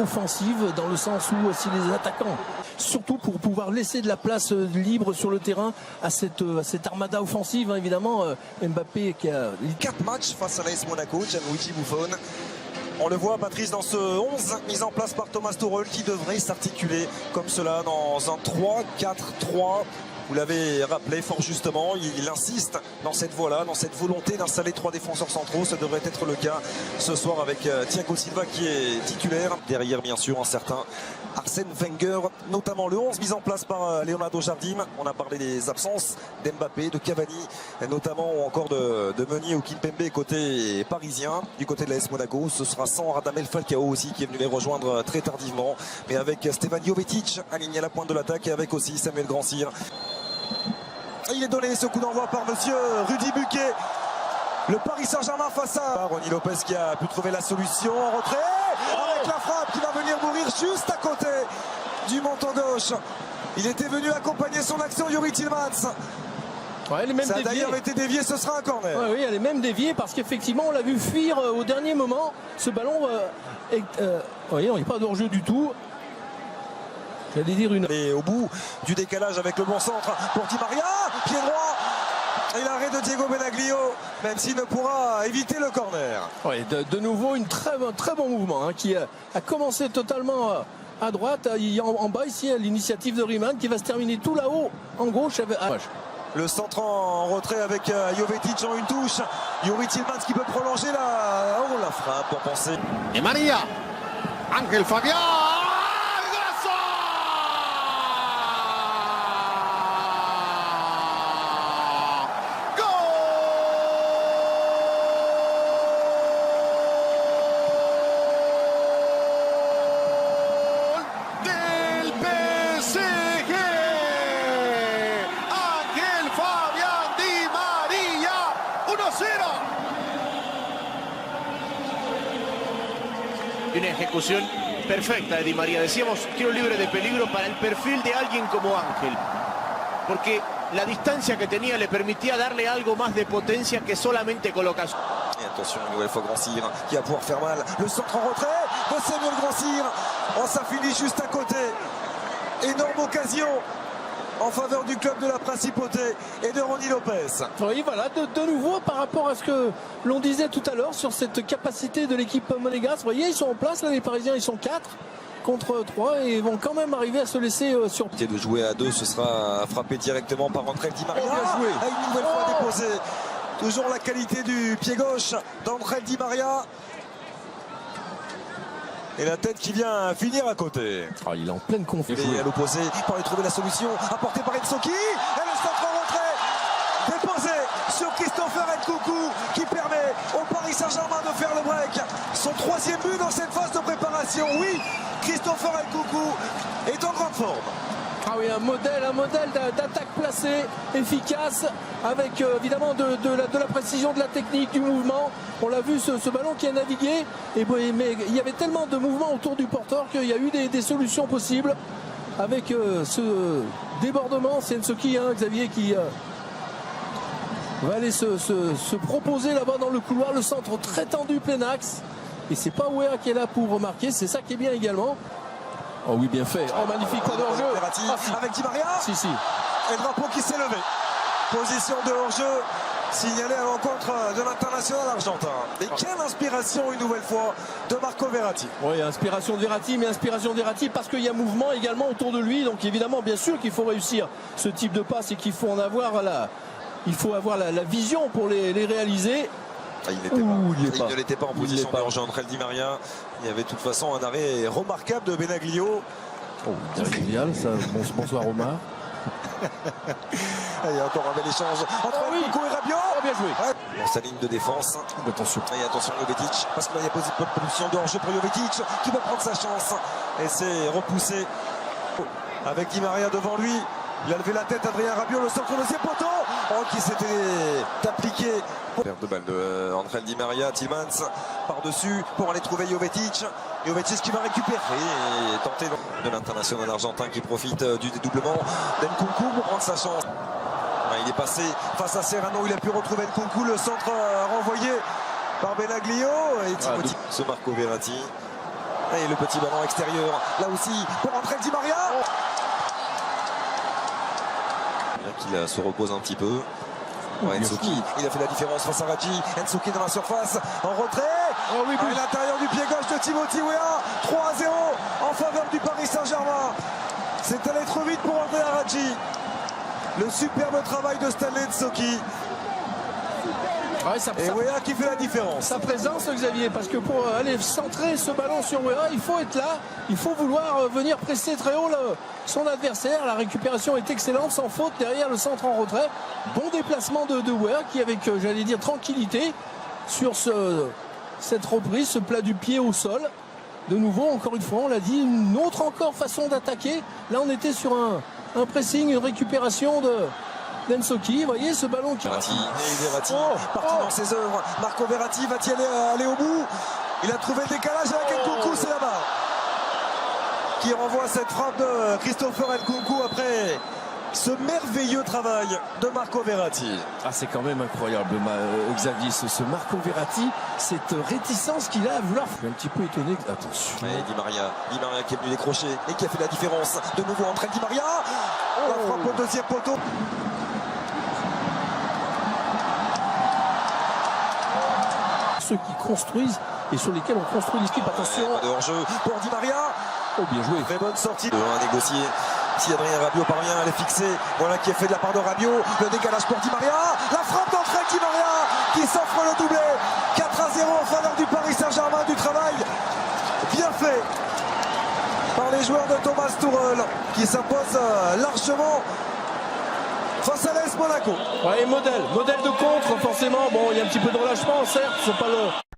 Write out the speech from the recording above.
offensive dans le sens où si les attaquants, surtout pour pouvoir laisser de la place libre sur le terrain à cette armada offensive, hein, évidemment, Mbappé qui a 4 matchs face à l'AS Monaco, Gianluigi Buffon. On le voit, Patrice, dans ce 11 mis en place par Thomas Tuchel qui devrait s'articuler comme cela dans un 3-4-3. Vous l'avez rappelé fort justement, il insiste dans cette voie-là, dans cette volonté d'installer 3 défenseurs centraux. Ça devrait être le cas ce soir avec Thiago Silva qui est titulaire. Derrière, bien sûr, un certain Arsène Wenger, notamment le 11 mis en place par Leonardo Jardim. On a parlé des absences d'Mbappé, de Cavani, notamment ou encore de Meunier ou Kimpembe côté parisien. Du côté de l'AS Monaco, ce sera sans Radamel Falcao aussi qui est venu les rejoindre très tardivement. Mais avec Stevan Jovetic aligné à la pointe de l'attaque et avec aussi Samuel Grandsir. Il est donné ce coup d'envoi par monsieur Rudy Buquet. Le Paris Saint-Germain face à Ronny Lopez qui a pu trouver la solution en retrait avec la frappe qui va venir mourir juste à côté du menton gauche. Il était venu accompagner son action, Youri Tillmans. Ouais, elle est même ça a d'ailleurs été dévié, ce sera un corner. Ouais, oui, elle est même déviée parce qu'effectivement on l'a vu fuir au dernier moment. Ce ballon, voyez, on n'est pas d'hors-jeu du tout. J'allais dire une. Et au bout du décalage avec le bon centre pour Di Maria, pied droit. Et l'arrêt de Diego Benaglio, même s'il ne pourra éviter le corner. Ouais, de nouveau, un très bon mouvement hein, qui a commencé totalement à droite. Il y a en bas ici l'initiative de Riemann qui va se terminer tout là-haut en gauche. Le centre en retrait avec Jovetic en une touche. Youri Tillmans qui peut prolonger la frappe pour penser. Et Maria, Ángel Fabián. Una ejecución perfecta de Di María. Decíamos, tiro libre de peligro para el perfil de alguien como Ángel. Porque la distancia que tenía le permitía darle algo más de potencia que solamente colocación. Et attention, une nouvelle fois Grandsir qui va pouvoir faire mal. Le centre en retrait de Samuel Grandsir. Oh, ça finit juste à côté. Énorme occasion en faveur du club de la Principauté et de Ronny Lopez. Oui, voilà, de nouveau par rapport à ce que l'on disait tout à l'heure sur cette capacité de l'équipe monégasque. Vous voyez, ils sont en place, là, les Parisiens, ils sont 4 contre 3 et vont quand même arriver à se laisser sur pied. De jouer à 2, ce sera frappé directement par Ángel Di Maria. Bien joué. Une nouvelle fois déposé. Toujours la qualité du pied gauche d'Ángel Di Maria. Et la tête qui vient finir à côté. Oh, il est en pleine confusion. Et à l'opposé, pour aller trouver la solution, apportée par Ensoki. Et le centre en retrait, déposé sur Christopher Nkunku, qui permet au Paris Saint-Germain de faire le break. Son 3e but dans cette phase de préparation. Oui, Christopher Nkunku est en grande forme. Ah oui, un modèle d'attaque placée, efficace, avec évidemment de la précision, de la technique, du mouvement. On l'a vu, ce ballon qui a navigué, mais il y avait tellement de mouvements autour du porteur qu'il y a eu des solutions possibles. Avec ce débordement, c'est Ensoki, hein, Xavier, qui va aller se proposer là-bas dans le couloir, le centre très tendu, plein axe. Et c'est pas Weah qui est là pour remarquer, c'est ça qui est bien également. Oh oui, bien fait. Oh, magnifique, pas de hors-jeu. Avec Di Maria. Si. Et le drapeau qui s'est levé. Position de hors-jeu signalée à l'encontre de l'international argentin. Et quelle inspiration une nouvelle fois de Marco Verratti. Oui, inspiration de Verratti, mais inspiration de Verratti parce qu'il y a mouvement également autour de lui. Donc évidemment, bien sûr qu'il faut réussir ce type de passe et qu'il faut en avoir la vision pour les réaliser. Ah, il ne l'était pas en position de hors-jeu. Ángel Di Maria. Il y avait de toute façon un arrêt remarquable de Benaglio. Oh, génial, ça. Bonsoir Omar. Il y a encore un bel échange entre Nkunku et Rabiot. Oh, bien joué. Ouais. Dans sa ligne de défense. Attention. Et attention Jovetic, parce qu'il y a position de hors-jeu pour Jovetic qui va prendre sa chance. Et c'est repoussé avec Di Maria devant lui. Il a levé la tête, Adrien Rabiot, le centre de ses poteaux. Oh, qui s'était appliqué. Perte de balle de Ángel Di Maria, Tillmans par-dessus pour aller trouver Jovetic. Jovetic qui va récupérer et tenter de l'international argentin qui profite du dédoublement d'Nkunku pour prendre sa chance. Il est passé face à Serrano, il a pu retrouver Nkunku, le centre renvoyé par Benaglio et Timothy. Ce Marco Verratti. Et le petit ballon extérieur, là aussi, pour entrer Di Maria. Qu'il se repose un petit peu. Ouais, Nsouki, il a fait la différence face à Radji. Nsouki dans la surface, en retrait. À l'intérieur du pied gauche de Timothy Weah. 3-0 en faveur du Paris Saint-Germain. C'est allé trop vite pour Andrea Radji. Le superbe travail de Stanley Nsouki. Et Weah qui fait la différence. Sa présence, Xavier, parce que pour aller centrer ce ballon sur Weah, il faut être là, il faut vouloir venir presser très haut son adversaire. La récupération est excellente, sans faute derrière le centre en retrait. Bon déplacement de Weah qui, avec, j'allais dire, tranquillité sur cette reprise, ce plat du pied au sol. De nouveau, encore une fois, on l'a dit, une autre encore façon d'attaquer. Là, on était sur un pressing, une récupération de Nsouki, vous voyez ce ballon qui... Verratti, parti dans ses œuvres. Marco Verratti va-t-il aller au bout? Il a trouvé le décalage avec Nkunku, c'est là-bas. Qui renvoie cette frappe de Christopher Nkunku après ce merveilleux travail de Marco Verratti. Ah, c'est quand même incroyable, Xavier, ce Marco Verratti, cette réticence qu'il a à vouloir. Je suis un petit peu étonné. Attention. Et Di Maria qui est venu décrocher et qui a fait la différence. De nouveau entre Di Maria. La frappe au deuxième poteau. Ceux qui construisent et sur lesquels on construit l'équipe. Attention. De hors-jeu pour Di Maria. Oh, bien joué. Très bonne sortie. À négocier. Si Adrien Rabiot parvient à les fixer. Voilà qui est fait de la part de Rabiot. Le décalage pour Di Maria. La frappe d'entrée de Di Maria qui s'offre le doublé. 4-0 en faveur du Paris Saint-Germain. Du travail bien fait par les joueurs de Thomas Tuchel qui s'impose largement face à l'AS Monaco. Ouais, modèle de contre, forcément. Bon, il y a un petit peu de relâchement, certes, c'est pas le...